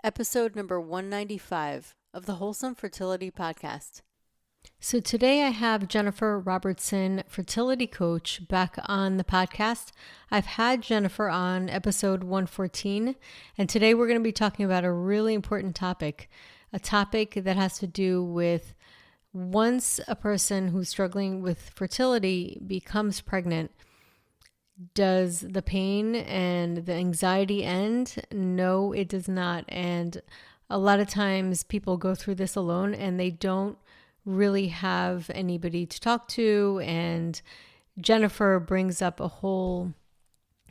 episode number 195 of the Wholesome Fertility Podcast. So today I have Jennifer Robertson, fertility coach, back on the podcast. I've had Jennifer on episode 114, and today we're going to be talking about a really important topic, a topic that has to do with once a person who's struggling with fertility becomes pregnant, does the pain and the anxiety end? No, it does not. And a lot of times people go through this alone and they don't really have anybody to talk to. And Jennifer brings up a whole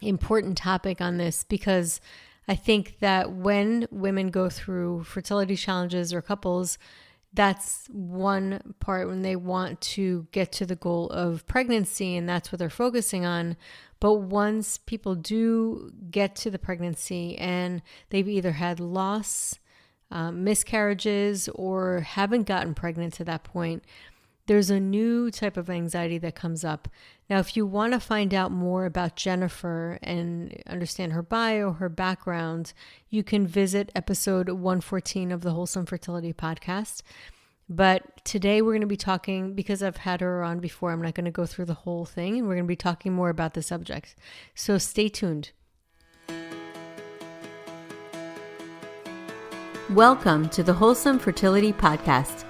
important topic on this because I think that when women go through fertility challenges or couples, that's one part when they want to get to the goal of pregnancy, and that's what they're focusing on. But once people do get to the pregnancy and they've either had loss, miscarriages, or haven't gotten pregnant to that point, there's a new type of anxiety that comes up. Now, if you want to find out more about Jennifer and understand her bio, her background, you can visit episode 114 of the Wholesome Fertility Podcast. But today we're going to be talking, because I've had her on before, I'm not going to go through the whole thing, and we're going to be talking more about the subject. So stay tuned. Welcome to the Wholesome Fertility Podcast.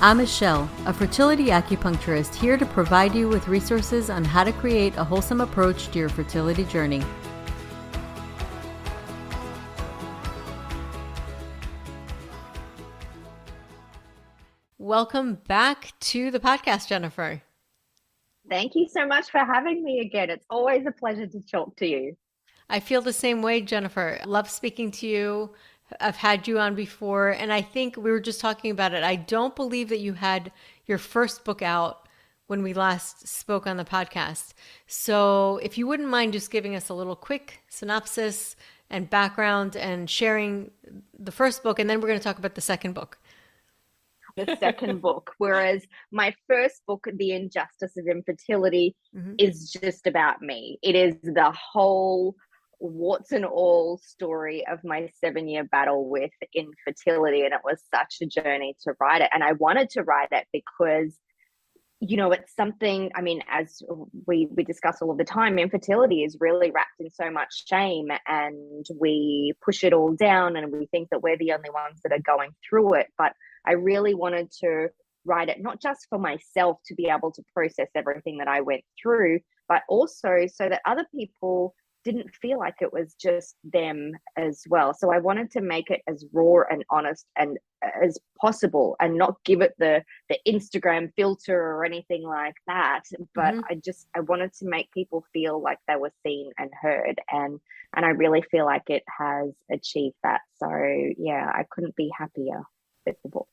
I'm Michelle, a fertility acupuncturist, here to provide you with resources on how to create a wholesome approach to your fertility journey. Welcome back to the podcast, Jennifer. Thank you so much for having me again. It's always a pleasure to talk to you. I feel the same way, Jennifer. Love speaking to you. I've had you on before, and I think we were just talking about it. I don't believe that you had your first book out when we last spoke on the podcast. So if you wouldn't mind just giving us a little quick synopsis and background and sharing the first book, and then we're going to talk about the second book. The second book, whereas my first book, The Injustice of Infertility, is just about me. It is the whole warts and all story of my 7-year battle with infertility, and it was such a journey to write it. And I wanted to write it because, you know, it's something, I mean, as we discuss all of the time, infertility is really wrapped in so much shame, and we push it all down and we think that we're the only ones that are going through it. But I really wanted to write it not just for myself to be able to process everything that I went through, but also so that other people didn't feel like it was just them as well. So I wanted to make it as raw and honest and as possible, and not give it the Instagram filter or anything like that. But I wanted to make people feel like they were seen and heard, and I really feel like it has achieved that. So yeah, I couldn't be happier with the book.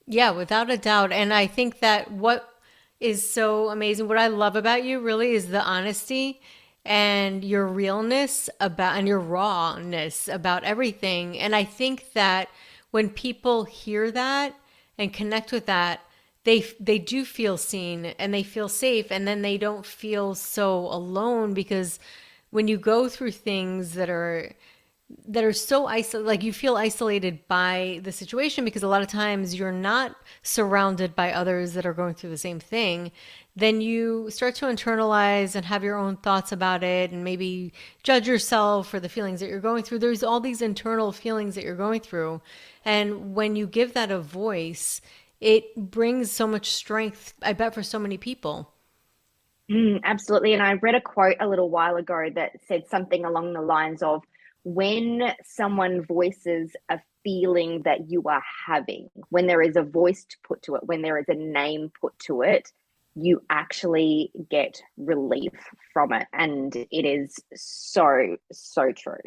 Yeah, without a doubt. And I think that what is so amazing, what I love about you really is the honesty and your realness about, and your rawness about everything. And I think that when people hear that and connect with that, they do feel seen and they feel safe, and then they don't feel so alone, because when you go through things that are so isolated, like you feel isolated by the situation, because a lot of times you're not surrounded by others that are going through the same thing, then you start to internalize and have your own thoughts about it, and maybe judge yourself for the feelings that you're going through. There's all these internal feelings that you're going through. And when you give that a voice, it brings so much strength, I bet, for so many people. Absolutely. And I read a quote a little while ago that said something along the lines of, when someone voices a feeling that you are having, when there is a voice to put to it, when there is a name put to it, you actually get relief from it. And it is so, so true.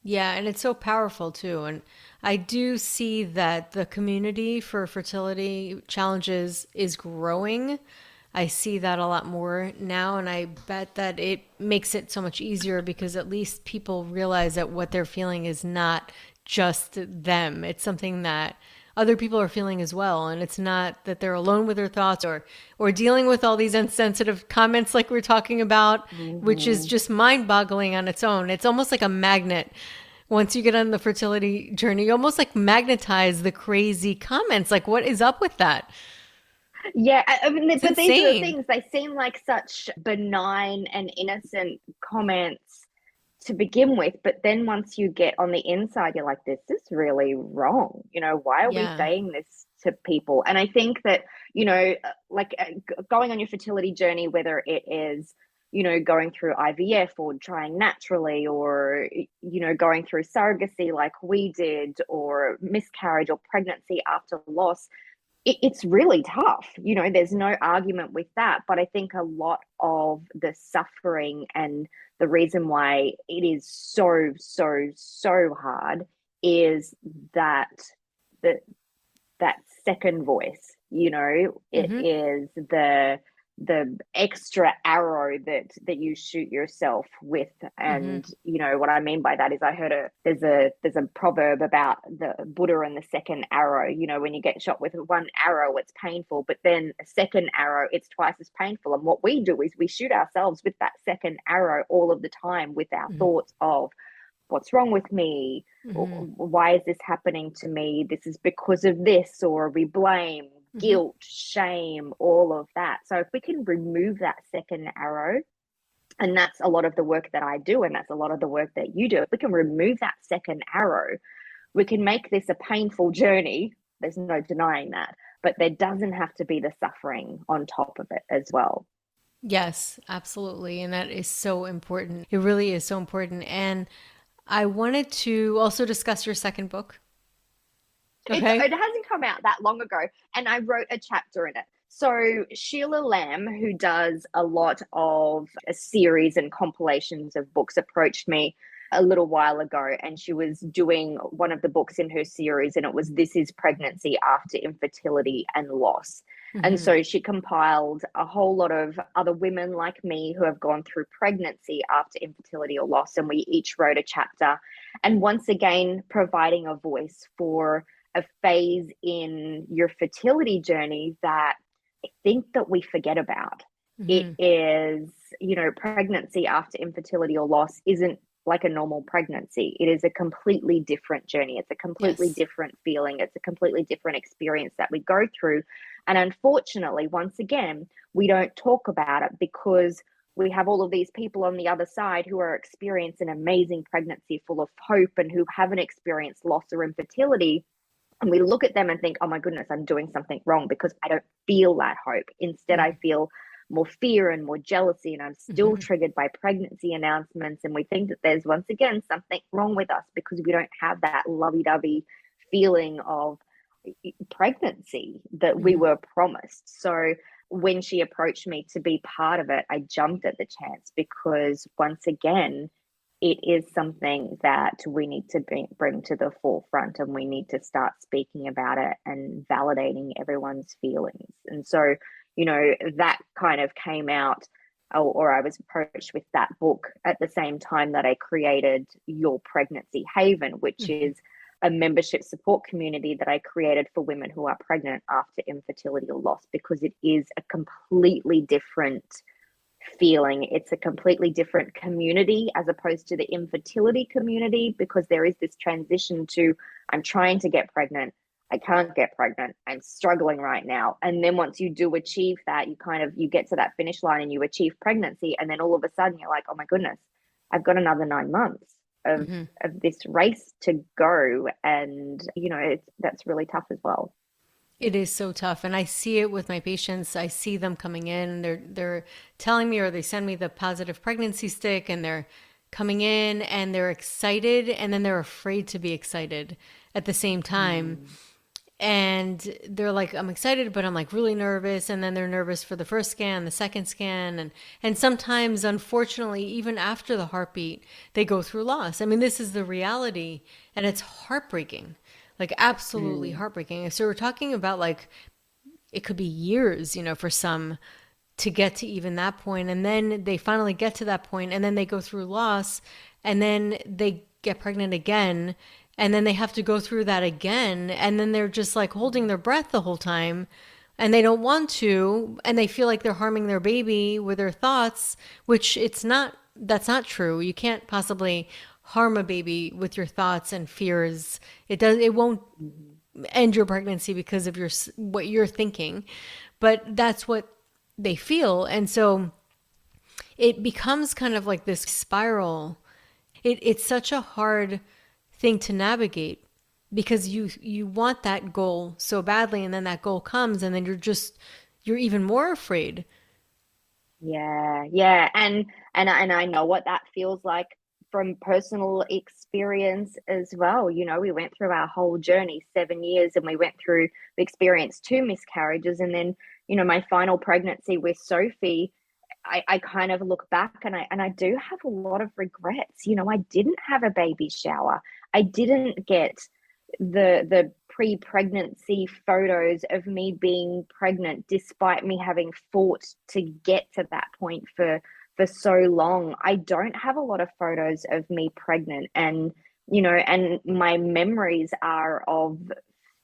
Yeah, and it's so powerful too. And I do see that the community for fertility challenges is growing. I see that a lot more now, and I bet that it makes it so much easier, because at least people realize that what they're feeling is not just them. It's something that other people are feeling as well. And it's not that they're alone with their thoughts or dealing with all these insensitive comments like we're talking about, which is just mind-boggling on its own. It's almost like a magnet once you get on the fertility journey, you almost like magnetize the crazy comments. Like, what is up with that? Yeah, I mean, It's but these are the insane. things, they seem like such benign and innocent comments to begin with, but then once you get on the inside, you're like, this is really wrong. Why are we Yeah. saying this to people? And I think that, like going on your fertility journey, whether it is, going through IVF or trying naturally, or, going through surrogacy like we did, or miscarriage or pregnancy after loss, it's really tough. There's no argument with that. But I think a lot of the suffering and the reason why it is so, so, so hard is that the that second voice. It Mm-hmm. is the extra arrow that you shoot yourself with. Mm-hmm. And what I mean by that is, I heard there's a proverb about the Buddha and the second arrow. When you get shot with one arrow, it's painful, but then a second arrow, it's twice as painful. And what we do is we shoot ourselves with that second arrow all of the time, with our Mm-hmm. thoughts of, what's wrong with me? Mm-hmm. Why is this happening to me? This is because of this. Or we blame, Mm-hmm. guilt, shame, all of that. So if we can remove that second arrow, and that's a lot of the work that I do, and that's a lot of the work that you do, if we can remove that second arrow, we can make this a painful journey. There's no denying that, but there doesn't have to be the suffering on top of it as well. Yes, absolutely. And that is so important. It really is so important. And I wanted to also discuss your second book. It Okay. hasn't come out that long ago, and I wrote a chapter in it. So Sheila Lamb, who does a lot of a series and compilations of books, approached me a little while ago, and she was doing one of the books in her series, and it was This is Pregnancy After Infertility and Loss. And Mm-hmm. so she compiled a whole lot of other women like me who have gone through pregnancy after infertility or loss, and we each wrote a chapter. And once again, providing a voice for a phase in your fertility journey that I think that we forget about. It Mm-hmm. is, pregnancy after infertility or loss isn't like a normal pregnancy. It is a completely different journey. It's a completely Yes. different feeling. It's a completely different experience that we go through. And unfortunately, once again, we don't talk about it because we have all of these people on the other side who are experiencing amazing pregnancy full of hope and who haven't experienced loss or infertility, and we look at them and think, oh my goodness, I'm doing something wrong because I don't feel that hope. Instead, I feel more fear and more jealousy, and I'm still Mm-hmm. triggered by pregnancy announcements. And we think that there's once again something wrong with us because we don't have that lovey dovey feeling of pregnancy that we Mm-hmm. were promised. So when she approached me to be part of it, I jumped at the chance because once again, it is something that we need to bring to the forefront, and we need to start speaking about it and validating everyone's feelings. And so, that kind of came out, or I was approached with that book at the same time that I created Your Pregnancy Haven, which Mm-hmm. is a membership support community that I created for women who are pregnant after infertility or loss, because it is a completely different feeling. It's a completely different community as opposed to the infertility community, because there is this transition to, I'm trying to get pregnant, I can't get pregnant, I'm struggling right now. And then once you do achieve that, you get to that finish line and you achieve pregnancy, and then all of a sudden you're like, oh my goodness, I've got another 9 months of Mm-hmm. this race to go. And that's really tough as well. It is so tough. And I see it with my patients. I see them coming in, they're telling me, or they send me the positive pregnancy stick, and they're coming in and they're excited, and then they're afraid to be excited at the same time. Mm. And they're like, I'm excited, but I'm like really nervous. And then they're nervous for the first scan, the second scan. And sometimes, unfortunately, even after the heartbeat, they go through loss. I mean, this is the reality, and it's heartbreaking, like absolutely Mm. heartbreaking. So we're talking about like, it could be years, for some to get to even that point. And then they finally get to that point, and then they go through loss, and then they get pregnant again, and then they have to go through that again, and then they're just like holding their breath the whole time, and they don't want to, and they feel like they're harming their baby with their thoughts, which it's not, that's not true. You can't possibly harm a baby with your thoughts and fears. It won't end your pregnancy because of what you're thinking, but that's what they feel. And so it becomes kind of like this spiral. It's such a hard thing to navigate because you want that goal so badly, and then that goal comes, and then you're even more afraid. Yeah. And I know what that feels like from personal experience as well. You know, we went through our whole journey, 7 years, and we experienced two miscarriages. And then, you know, my final pregnancy with Sophie, I kind of look back and I do have a lot of regrets. You know, I didn't have a baby shower. I didn't get the pre-pregnancy photos of me being pregnant, despite me having fought to get to that point for so long. I don't have a lot of photos of me pregnant, and you know, and my memories are of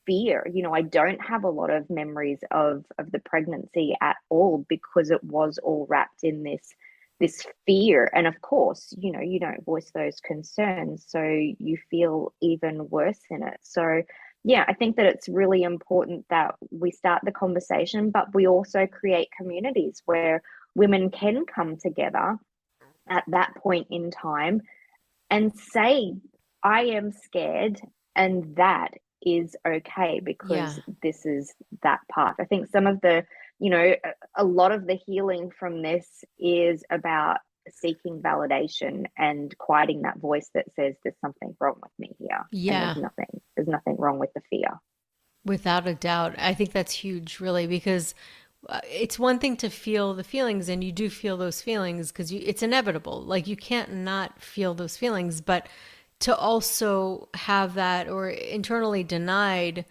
fear. You know, I don't have a lot of memories of the pregnancy at all, because it was all wrapped in this fear. And of course, you know, you don't voice those concerns, so you feel even worse in it. So yeah, I think that it's really important that we start the conversation, but we also create communities where women can come together at that point in time and say, I am scared, and that is okay, Yeah. because this is that path. I think some of the, you know, a lot of the healing from this is about seeking validation and quieting that voice that says there's something wrong with me here, and Yeah. there's nothing wrong with the fear. Without a doubt. I think that's huge, really, because it's one thing to feel the feelings, and you do feel those feelings because it's inevitable. Like, you can't not feel those feelings, but to also have that or internally denied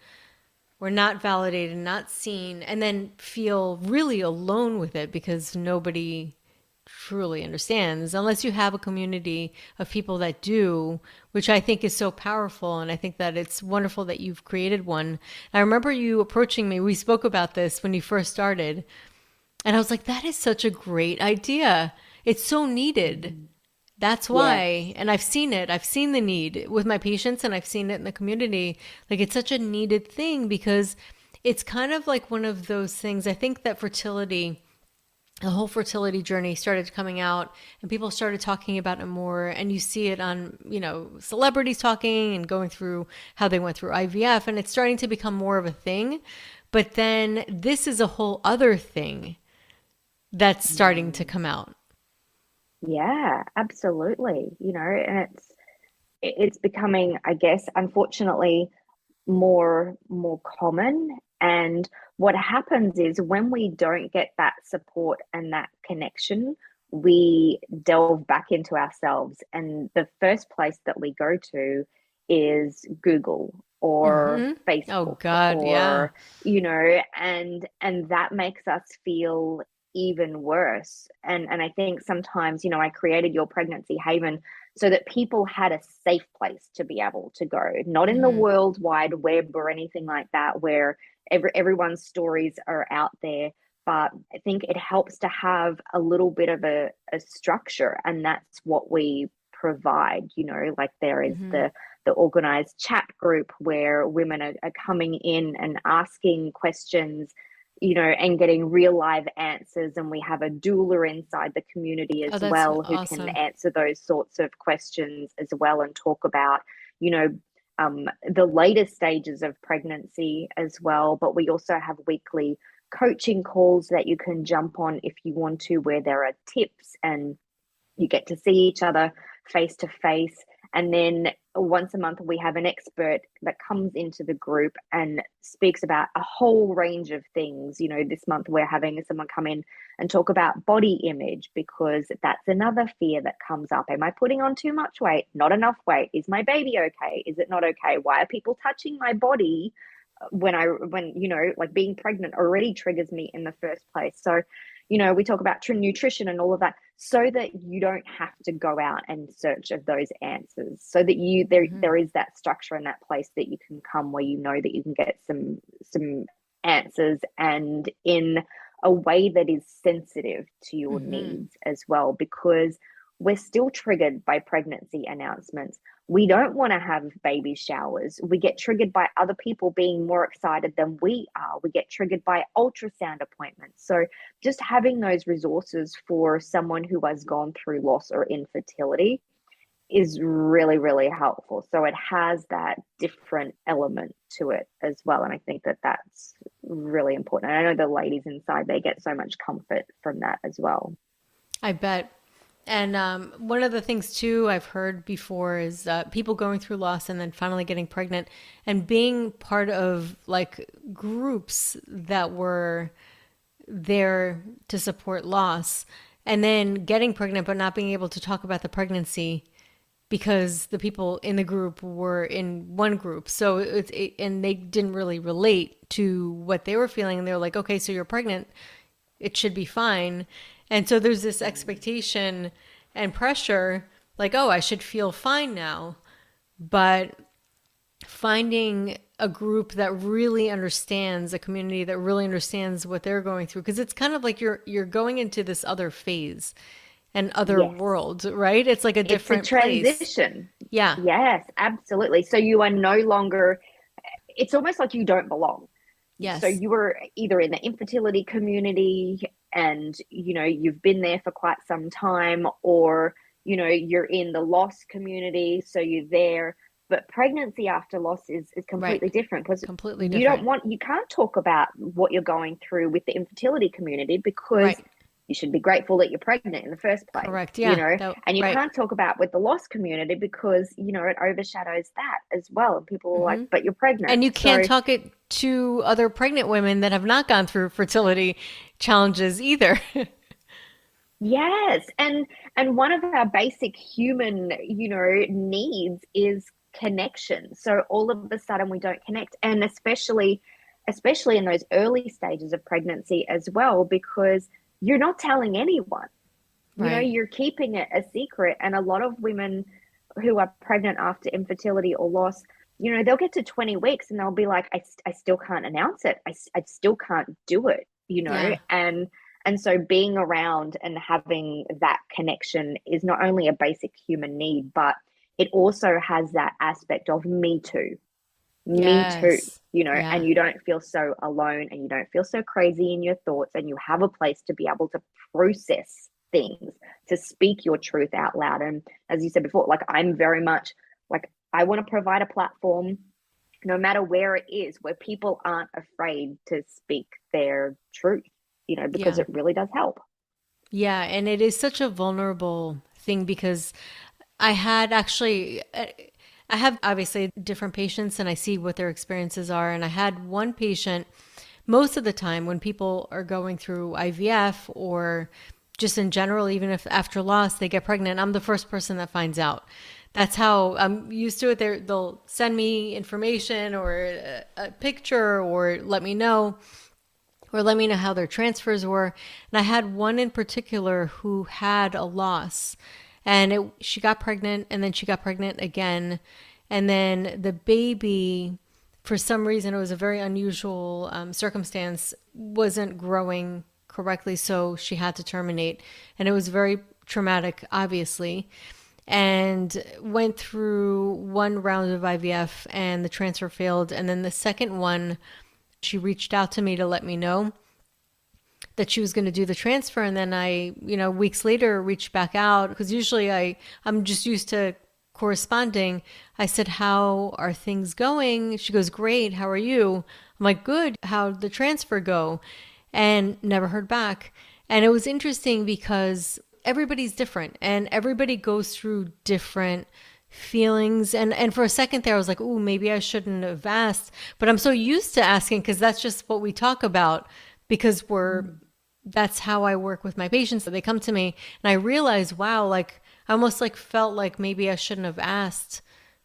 or not validated, not seen, and then feel really alone with it because nobody truly understands unless you have a community of people that do, which I think is so powerful. And I think that it's wonderful that you've created one. I remember you approaching me. We spoke about this when you first started, and I was like, that is such a great idea. It's so needed. That's Yes. why. And I've seen it. I've seen the need with my patients, and I've seen it in the community. Like, it's such a needed thing because it's kind of like one of those things. I think that the whole fertility journey started coming out, and people started talking about it more, and you see it on, you know, celebrities talking and going through how they went through IVF, and it's starting to become more of a thing. But then this is a whole other thing that's starting to Mm. come out. Yeah, absolutely. You know, and it's becoming, I guess, unfortunately, more common. And what happens is, when we don't get that support and that connection, we delve back into ourselves, and the first place that we go to is Google or Oh Facebook, God, yeah. or you know, and that makes us feel even worse. And I think sometimes, you know, I created Your Pregnancy Haven so that people had a safe place to be able to go, not in the World Wide Web or anything like that, where everyone's stories are out there. But I think it helps to have a little bit of a structure, and that's what we provide. You know, like there is the organized chat group where women are coming in and asking questions, you know, and getting real live answers. And we have a doula inside the community Oh, as that's well, who can awesome. answer those sorts of questions as well, and talk about, you know, the later stages of pregnancy as well. But we also have weekly coaching calls that you can jump on if you want to, where there are tips and you get to see each other face to face. And then once a month, we have an expert that comes into the group and speaks about a whole range of things. You know, this month we're having someone come in and talk about body image, because that's another fear that comes up. Am I putting on too much weight? Not enough weight? Is my baby okay? Is it not okay? Why are people touching my body when you know, like, being pregnant already triggers me in the first place? So, you know, we talk about nutrition and all of that, so that you don't have to go out and search of those answers, so that there is that structure and that place that you can come, where you know that you can get some answers, and in a way that is sensitive to your needs as well. Because we're still triggered by pregnancy announcements. We don't want to have baby showers. We get triggered by other people being more excited than we are. We get triggered by ultrasound appointments. So just having those resources for someone who has gone through loss or infertility is really, really helpful. So it has that different element to it as well. And I think that that's really important. And I know the ladies inside, they get so much comfort from that as well. I bet. And one of the things too I've heard before is people going through loss and then finally getting pregnant and being part of like groups that were there to support loss and then getting pregnant but not being able to talk about the pregnancy because the people in the group were in one group. So and they didn't really relate to what they were feeling. And they were like, okay, so you're pregnant. It should be fine. And so there's this expectation and pressure like, oh, I should feel fine now. But finding a group that really understands, a community that really understands what they're going through, because it's kind of like you're going into this other phase and other world, right? It's like a different transition. Place. Yeah. Yes, absolutely. So you are no longer, it's almost like you don't belong. Yes. So you were either in the infertility community and, you know, you've been there for quite some time, or, you know, you're in the loss community, so you're there. But pregnancy after loss is completely different, because you can't talk about what you're going through with the infertility community, because you should be grateful that you're pregnant in the first place. Correct. Yeah. You know, and you can't talk about with the loss community because, you know, it overshadows that as well. And people are like, but you're pregnant. And you can't talk it to other pregnant women that have not gone through fertility challenges either. Yes. And one of our basic human, you know, needs is connection. So all of a sudden we don't connect. And especially in those early stages of pregnancy as well, because you're not telling anyone, you know, you're keeping it a secret. And a lot of women who are pregnant after infertility or loss, you know, they'll get to 20 weeks and they'll be like, I still can't announce it. I still can't do it, you know, and so being around and having that connection is not only a basic human need, but it also has that aspect of me too. Me too, you know, and you don't feel so alone and you don't feel so crazy in your thoughts, and you have a place to be able to process things, to speak your truth out loud. And as you said before, like, I'm very much like, I want to provide a platform, no matter where it is, where people aren't afraid to speak their truth, you know, because it really does help. Yeah. And it is such a vulnerable thing, because I have obviously different patients and I see what their experiences are. And I had one patient, most of the time when people are going through IVF or just in general, even if after loss they get pregnant, I'm the first person that finds out. That's how I'm used to it. They'll send me information or a picture or let me know how their transfers were. And I had one in particular who had a loss. And she got pregnant, and then she got pregnant again. And then the baby, for some reason, it was a very unusual circumstance, wasn't growing correctly, so she had to terminate. And it was very traumatic, obviously. And went through one round of IVF, and the transfer failed. And then the second one, she reached out to me to let me know that she was going to do the transfer. And then I, you know, weeks later reached back out, because usually I'm just used to corresponding. I said, how are things going? She goes, great. How are you? I'm like, good. How'd the transfer go? And never heard back. And it was interesting because everybody's different and everybody goes through different feelings. And for a second there, I was like, oh, maybe I shouldn't have asked. But I'm so used to asking, because that's just what we talk about, because that's how I work with my patients. So they come to me and I realize, wow, like I almost like felt like maybe I shouldn't have asked.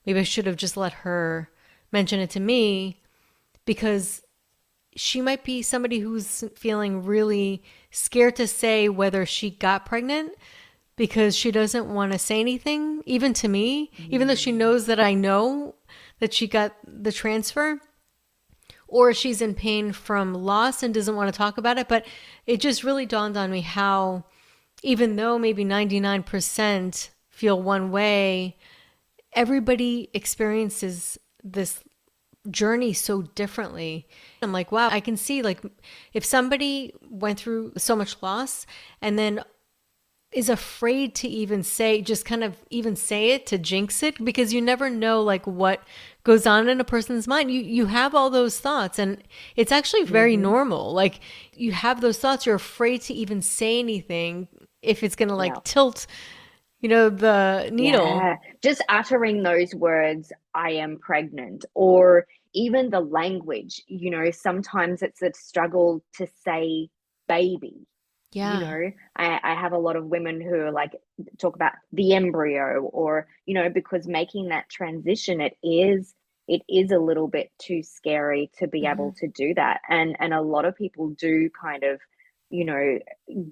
Maybe I should have just let her mention it to me, because she might be somebody who's feeling really scared to say whether she got pregnant, because she doesn't want to say anything, even to me, even though she knows that I know that she got the transfer. Or she's in pain from loss and doesn't want to talk about it. But it just really dawned on me how even though maybe 99% feel one way, everybody experiences this journey so differently. I'm like, wow, I can see like if somebody went through so much loss and then is afraid to even say, just kind of even say it to jinx it, because you never know like what goes on in a person's mind. You have all those thoughts, and it's actually very normal. Like you have those thoughts, you're afraid to even say anything if it's going to Yeah. like tilt, the needle. Yeah. Just uttering those words, I am pregnant, or even the language, sometimes it's a struggle to say baby. Yeah. I have a lot of women who are like talk about the embryo, or because making that transition, it is a little bit too scary to be able to do that, and a lot of people do kind of you know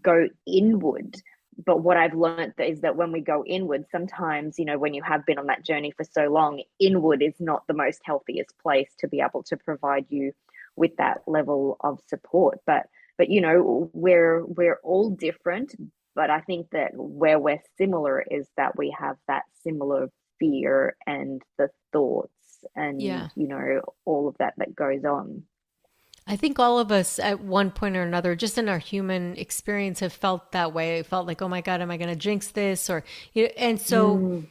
go inward. But what I've learned is that when we go inward, sometimes when you have been on that journey for so long, inward is not the most healthiest place to be able to provide you with that level of support. But we're all different, but I think that where we're similar is that we have that similar fear and the thoughts and Yeah. all of that goes on. I think all of us at one point or another, just in our human experience, have felt that way. Felt like, oh my God, am I going to jinx this? And so Mm,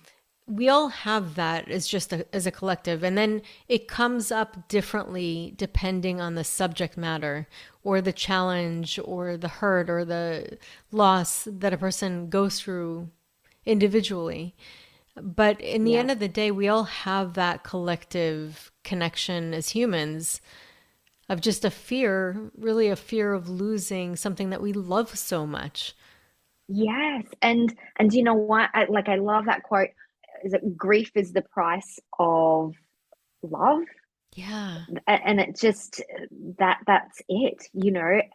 we all have that as just as a collective. And then it comes up differently depending on the subject matter or the challenge or the hurt or the loss that a person goes through individually. But in the yeah. end of the day, we all have that collective connection as humans of just a fear, really a fear of losing something that we love so much. Yes. And you know what? I love that quote. Is it grief is the price of love? Yeah. And it just that's it.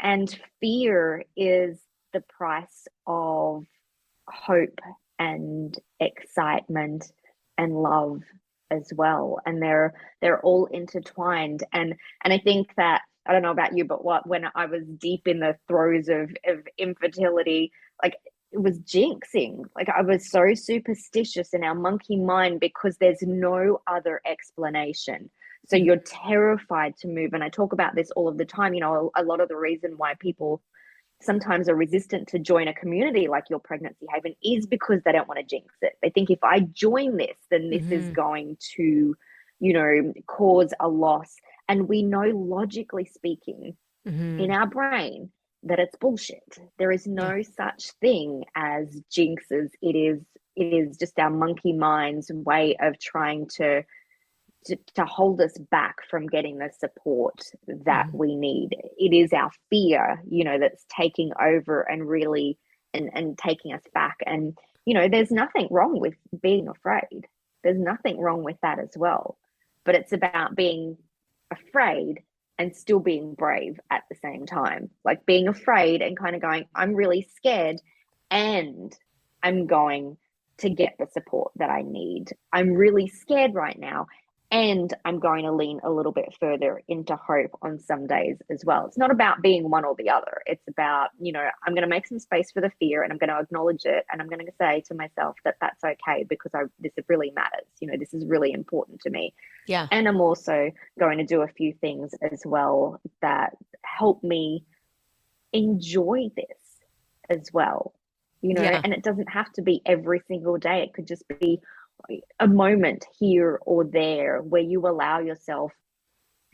And fear is the price of hope and excitement and love as well, and they're all intertwined. And I think that, I don't know about you, but when I was deep in the throes of infertility, like it was jinxing. Like I was so superstitious in our monkey mind because there's no other explanation. So you're terrified to move. And I talk about this all of the time. A lot of the reason why people sometimes are resistant to join a community like Your Pregnancy Haven is because they don't want to jinx it. They think if I join this, then this is going to, cause a loss. And we know, logically speaking, in our brain, that it's bullshit. There is Yeah. no such thing as jinxes. It is just our monkey mind's way of trying to hold us back from getting the support that we need. It is our fear, that's taking over and really and taking us back. And there's nothing wrong with being afraid. There's nothing wrong with that as well. But it's about being afraid and still being brave at the same time. Like being afraid and kind of going, I'm really scared, and I'm going to get the support that I need. I'm really scared right now, and I'm going to lean a little bit further into hope on some days as well. It's not about being one or the other. It's about, I'm going to make some space for the fear, and I'm going to acknowledge it, and I'm going to say to myself that that's okay, because this really matters. This is really important to me. Yeah. And I'm also going to do a few things as well that help me enjoy this as well. Yeah. And it doesn't have to be every single day. It could just be a moment here or there where you allow yourself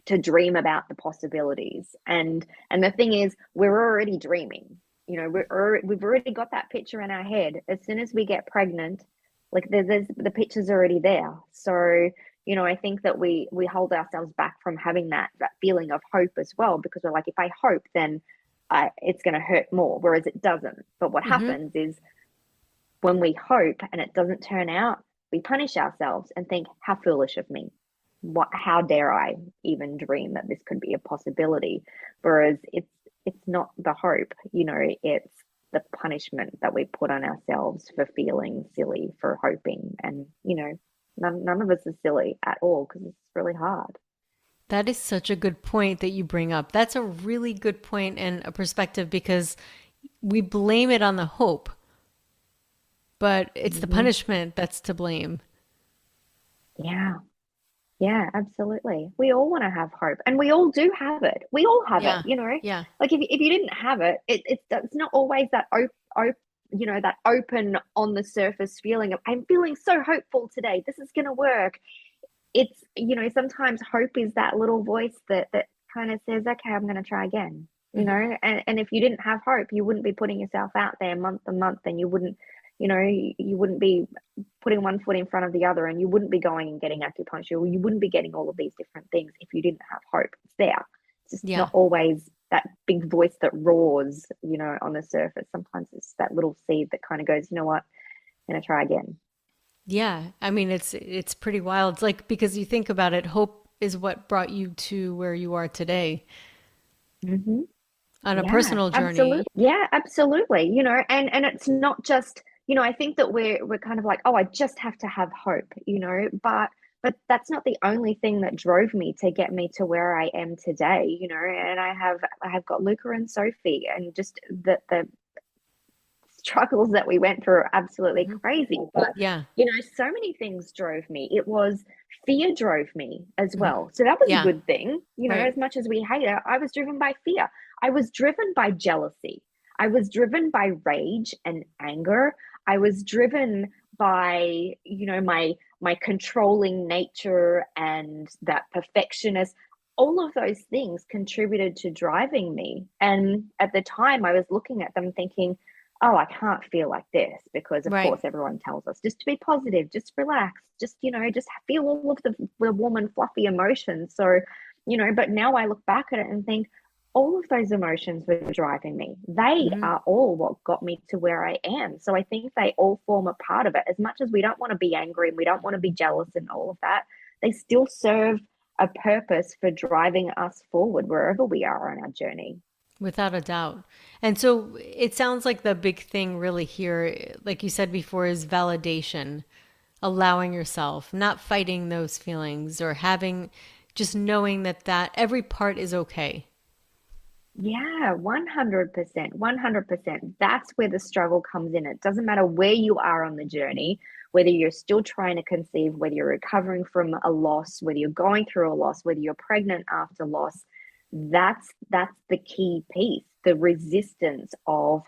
to dream about the possibilities. And the thing is, we're already dreaming. We've already got that picture in our head. As soon as we get pregnant, like there's the picture's already there. So I think that we hold ourselves back from having that feeling of hope as well, because we're like, if I hope, then it's going to hurt more, whereas it doesn't. But what happens is, when we hope and it doesn't turn out, we punish ourselves and think, how foolish of me. How dare I even dream that this could be a possibility? Whereas it's not the hope, it's the punishment that we put on ourselves for feeling silly, for hoping. And, none of us is silly at all, because it's really hard. That is such a good point that you bring up. That's a really good point and a perspective, because we blame it on the hope, but it's the Hmm. punishment that's to blame. Yeah. Yeah, absolutely. We all want to have hope, and we all do have it. We all have it, Yeah. you know. Yeah. Like if you didn't have it, it's not always that that open on the surface feeling of I'm feeling so hopeful today. This is going to work. It's sometimes hope is that little voice that kind of says, okay, I'm going to try again. And if you didn't have hope, you wouldn't be putting yourself out there month to month, and you wouldn't be putting one foot in front of the other, and you wouldn't be going and getting acupuncture, or you wouldn't be getting all of these different things if you didn't have hope. It's there. It's just Yeah. not always that big voice that roars, on the surface. Sometimes it's that little seed that kind of goes, you know what, I'm going to try again. Yeah. I mean, it's pretty wild. It's like, because you think about it, hope is what brought you to where you are today Mm-hmm. on a Yeah, personal absolutely. journey. Yeah, absolutely. And it's not just, I think that we're kind of like, oh, I just have to have hope, but that's not the only thing that drove me to get me to where I am today, and I have got Luca and Sophie, and just the struggles that we went through are absolutely Hmm. crazy. But, Yeah. so many things drove me. It was fear drove me as Hmm. well. So that was a Yeah. good thing. Right. As much as we hate it, I was driven by fear. I was driven by jealousy. I was driven by rage and anger. I was driven by, my controlling nature and that perfectionist. All of those things contributed to driving me. And at the time, I was looking at them thinking, oh, I can't feel like this because, of Right. course, everyone tells us just to be positive, just relax, just feel all of the warm and fluffy emotions. So, but now I look back at it and think all of those emotions were driving me. They Hmm. are all what got me to where I am. So I think they all form a part of it. As much as we don't want to be angry and we don't want to be jealous and all of that, they still serve a purpose for driving us forward wherever we are on our journey. Without a doubt. And so it sounds like the big thing really here, like you said before, is validation, allowing yourself, not fighting those feelings or having, just knowing that every part is okay. Yeah, 100%. 100%. That's where the struggle comes in. It doesn't matter where you are on the journey, whether you're still trying to conceive, whether you're recovering from a loss, whether you're going through a loss, whether you're pregnant after loss. That's the key piece, the resistance of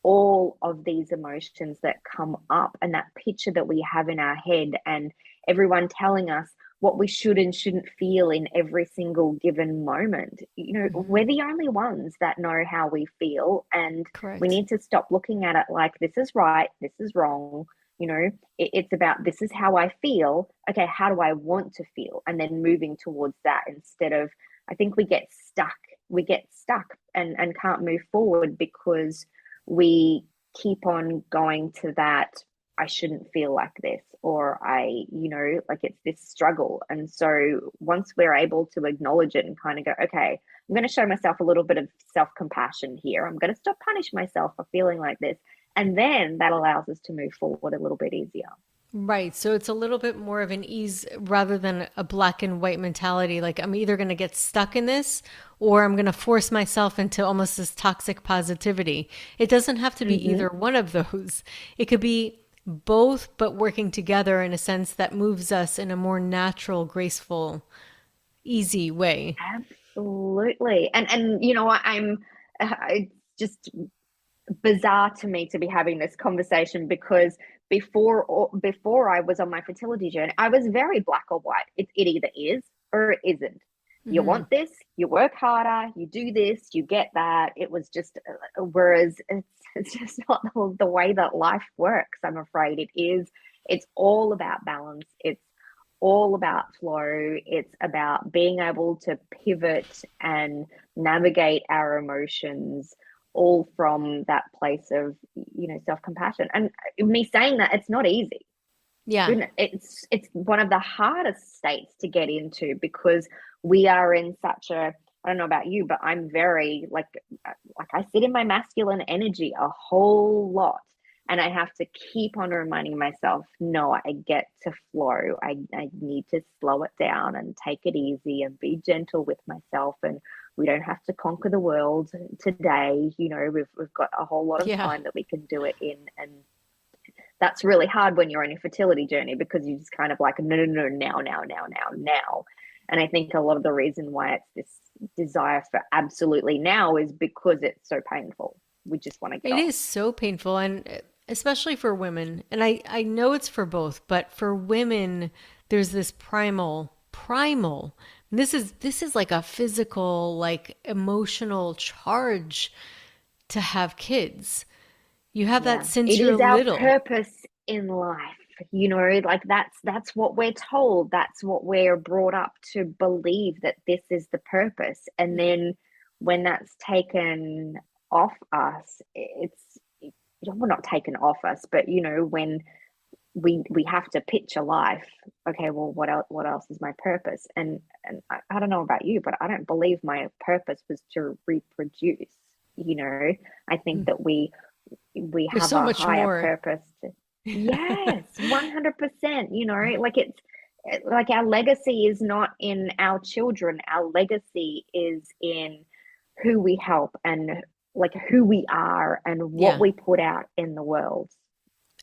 all of these emotions that come up, and that picture that we have in our head, and everyone telling us what we should and shouldn't feel in every single given moment. Hmm. We're the only ones that know how we feel, and we Correct. need to stop looking at it like this is right, this is wrong. It's about this is how I feel. Okay, how do I want to feel? And then moving towards that instead of, I think we get stuck. We get stuck and can't move forward because we keep on going to that I shouldn't feel like this, or like it's this struggle. And so once we're able to acknowledge it and kind of go, okay, I'm going to show myself a little bit of self compassion here. I'm going to stop punish myself for feeling like this. And then that allows us to move forward a little bit easier. Right. So it's a little bit more of an ease rather than a black and white mentality. Like, I'm either going to get stuck in this or I'm going to force myself into almost this toxic positivity. It doesn't have to be Mm-hmm. either one of those. It could be both, but working together in a sense that moves us in a more natural, graceful, easy way. Absolutely. And you know what, it's just bizarre to me to be having this conversation because before I was on my fertility journey, I was very black or white. It either is or it isn't. You Hmm. want this, you work harder, you do this, you get that. It was just whereas it's just not the way that life works. I'm afraid it is. It's all about balance. It's all about flow. It's about being able to pivot and navigate our emotions all from that place of self-compassion. And me saying that, it's not easy. Yeah. It's one of the hardest states to get into because we are in such a, I don't know about you, but I'm very like I sit in my masculine energy a whole lot, and I have to keep on reminding myself, no, I get to flow. I need to slow it down and take it easy and be gentle with myself and We don't have to conquer the world today. We've got a whole lot of Yeah. time that we can do it in. And that's really hard when you're on a fertility journey, because you just kind of like, no, no, no, now. And I think a lot of the reason why it's this desire for absolutely now is because it's so painful. We just want to get It off. is so painful, and especially for women. And I know it's for both, but for women, there's this primal. This is like a physical, like emotional charge to have kids. You have that Yeah. since It you're is our little. purpose in life. Like that's what we're told. That's what we're brought up to believe, that this is the purpose. And then when that's taken off us, it's well, not taken off us, but when we have to pitch a life. Okay, well, what else is my purpose? And I don't know about you, but I don't believe my purpose was to reproduce. I think that we There's have so a much higher more. purpose. Yes, 100%. Like it's like our legacy is not in our children. Our legacy is in who we help, and like who we are and what Yeah. we put out in the world.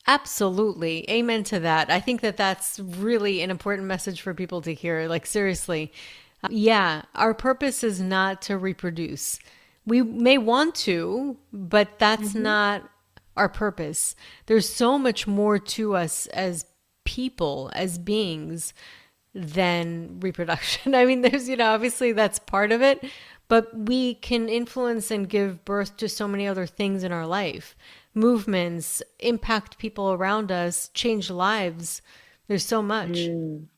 Absolutely. Amen to that. I think that that's really an important message for people to hear. Like, seriously. Yeah, our purpose is not to reproduce. We may want to, but that's Mm-hmm. not our purpose. There's so much more to us as people, as beings, than reproduction. I mean, obviously that's part of it, but we can influence and give birth to so many other things in our life. Movements, impact people around us, change lives. There's so much. Mm.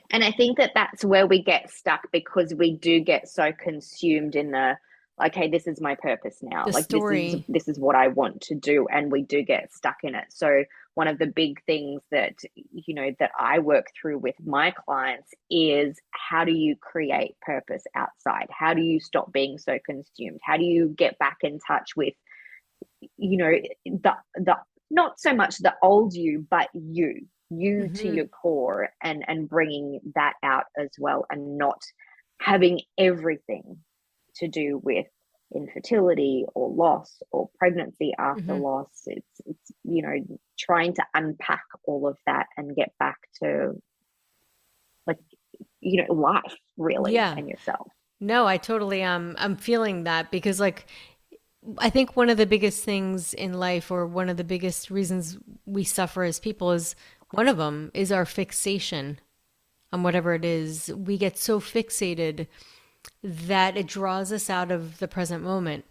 And I think that that's where we get stuck, because we do get so consumed in the, okay, this is my purpose now. The Like this is story. this is what I want to do, and we do get stuck in it. So one of the big things that that I work through with my clients is, how do you create purpose outside? How do you stop being so consumed? How do you get back in touch with the not so much the old you, but you to Hmm. your core, and bringing that out as well, and not having everything to do with infertility or loss or pregnancy after Hmm. loss. It's trying to unpack all of that and get back to, like, life really, Yeah. and yourself. No, I totally am. I'm feeling that because, like, I think one of the biggest things in life, or one of the biggest reasons we suffer as people, is one of them is our fixation on whatever it is. We get so fixated that it draws us out of the present moment.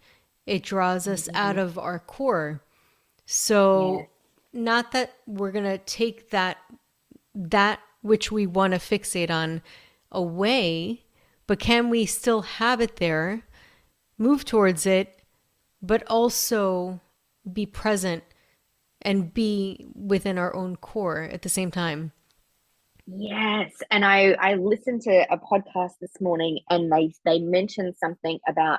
It draws us out Mm-hmm. of our core. So, Yes. not that we're going to take that which we want to fixate on away, but can we still have it there, move towards it, but also be present and be within our own core at the same time? Yes, and I listened to a podcast this morning, and they mentioned something about,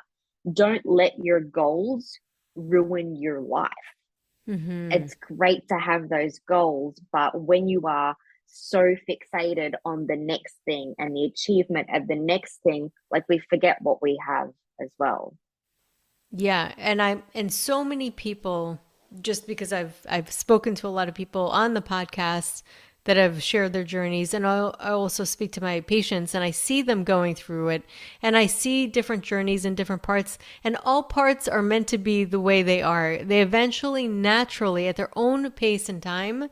don't let your goals ruin your life. Hmm. It's great to have those goals, but when you are so fixated on the next thing and the achievement of the next thing, like, we forget what we have as well. Yeah, and so many people, just because I've spoken to a lot of people on the podcast that have shared their journeys, and I also speak to my patients, and I see them going through it, and I see different journeys in different parts, and all parts are meant to be the way they are. They eventually, naturally, at their own pace and time,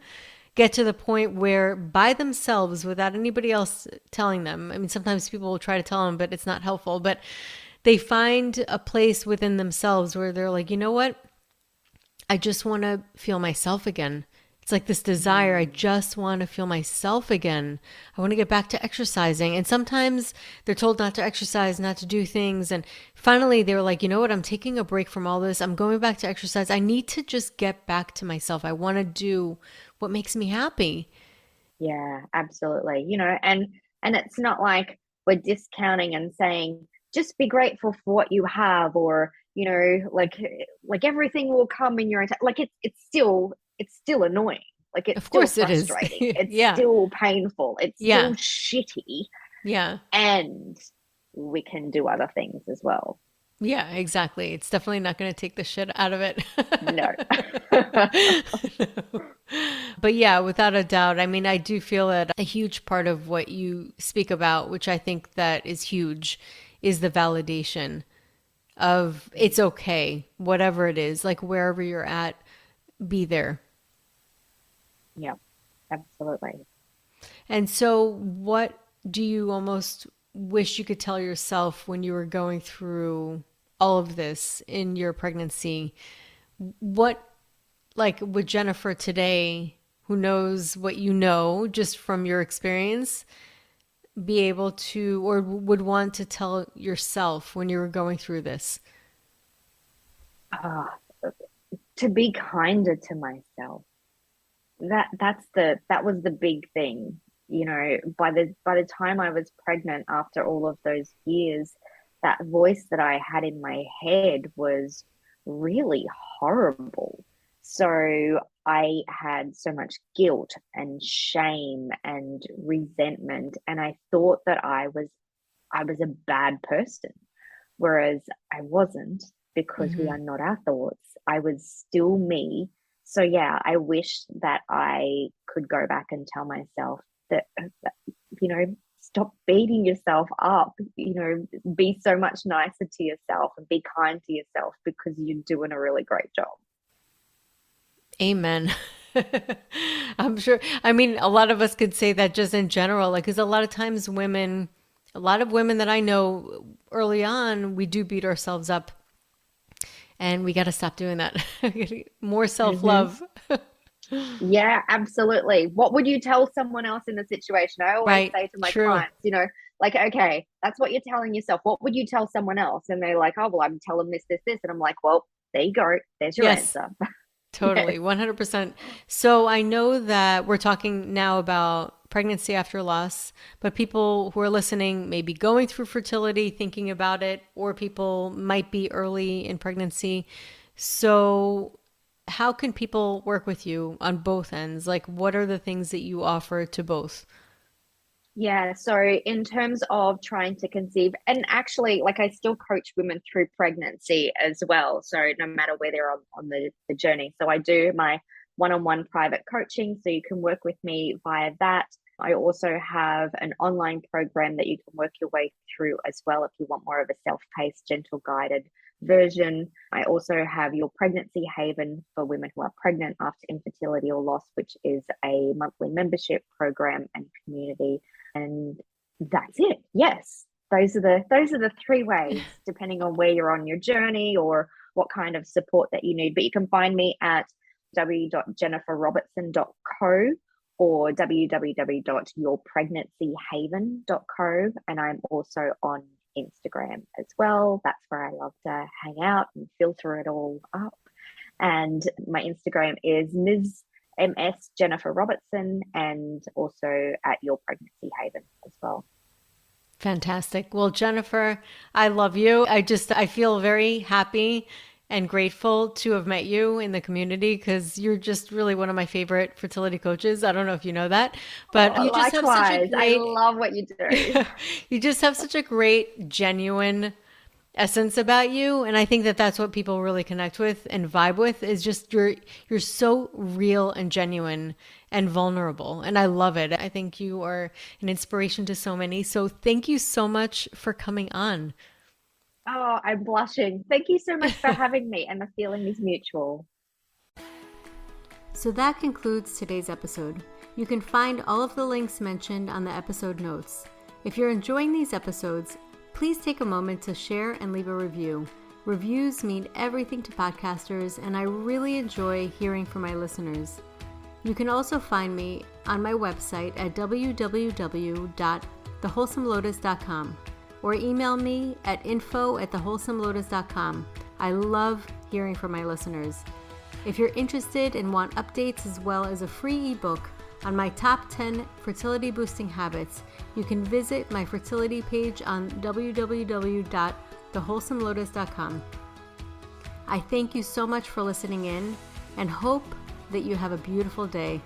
get to the point where, by themselves, without anybody else telling them. I mean, sometimes people will try to tell them, but it's not helpful. But they find a place within themselves where they're like, you know what? I just want to feel myself again. It's like this desire. I Mm. just want to feel myself again. I want to get back to exercising. And sometimes they're told not to exercise, not to do things. And finally, they were like, you know what? I'm taking a break from all this. I'm going back to exercise. I need to just get back to myself. I want to do what makes me happy. Yeah, absolutely. And it's not like we're discounting and saying, just be grateful for what you have, or like everything will come in your own time. Like, it's still annoying. Like, it's Of still course it is. frustrating. It's Yeah. still painful. It's still Yeah. shitty. Yeah. And we can do other things as well. Yeah, exactly. It's definitely not going to take the shit out of it. No. No. But yeah, without a doubt, I mean, I do feel that a huge part of what you speak about, which I think that is huge, is the validation of it's okay, whatever it is, like wherever you're at, be there. Yeah, absolutely. And so, what do you almost wish you could tell yourself when you were going through all of this in your pregnancy? What, like with Jennifer today, who knows what you know just from your experience, be able to or would want to tell yourself when you were going through this? Ah, to be kinder to myself. That was the big thing. You know, by the time I was pregnant, after all of those years, that voice that I had in my head was really horrible. So I had so much guilt and shame and resentment, and I thought that I was a bad person, whereas I wasn't, because we Mm-hmm. are not our thoughts. I was still me. So yeah, I wish that I could go back and tell myself that, stop beating yourself up, be so much nicer to yourself and be kind to yourself, because you're doing a really great job. Amen. I'm sure. I mean, a lot of us could say that just in general, like, because a lot of times a lot of women that I know early on, we do beat ourselves up, and we got to stop doing that. More Mm-hmm. self-love. Yeah, absolutely. What would you tell someone else in the situation? I always Right. say to my True. clients, like, okay, that's what you're telling yourself. What would you tell someone else? And they're like, oh, well, I'm telling them this, this, this. And I'm like, well, there you go. There's your Yes. answer. Yes. Totally, 100%. So I know that we're talking now about pregnancy after loss, but people who are listening may be going through fertility, thinking about it, or people might be early in pregnancy. So, how can people work with you on both ends? Like, what are the things that you offer to both? Yeah, so in terms of trying to conceive, and actually, like, I still coach women through pregnancy as well. So no matter where they're on the journey. So I do my one-on-one private coaching. So you can work with me via that. I also have an online program that you can work your way through as well if you want more of a self-paced, gentle guided version. I also have your pregnancy haven for women who are pregnant after infertility or loss, which is a monthly membership program and community, and that's it. Yes, those are the three ways, depending on where you're on your journey or what kind of support that you need. But you can find me at www.jenniferrobertson.co or www.yourpregnancyhaven.co, and I'm also on Instagram as well. That's where I love to hang out and filter it all up. And my Instagram is Ms. Jennifer Robertson, and also at Your Pregnancy Haven as well. Fantastic. Well, Jennifer, I love you. I feel very happy and grateful to have met you in the community because you're just really one of my favorite fertility coaches. I don't know if you know that, but Oh, you just have such a likewise. I great, love what you do. you just have such a great, genuine essence about you, and I think that that's what people really connect with and vibe with is just you're so real and genuine and vulnerable, and I love it. I think you are an inspiration to so many, so thank you so much for coming on. Oh, I'm blushing. Thank you so much for having me, and the feeling is mutual. So that concludes today's episode. You can find all of the links mentioned on the episode notes. If you're enjoying these episodes, please take a moment to share and leave a review. Reviews mean everything to podcasters, and I really enjoy hearing from my listeners. You can also find me on my website at www.thewholesomelotus.com or email me at info@thewholesomelotus.com. I love hearing from my listeners. If you're interested and want updates as well as a free ebook on my top 10 fertility boosting habits, you can visit my fertility page on www.thewholesomelotus.com. I thank you so much for listening in and hope that you have a beautiful day.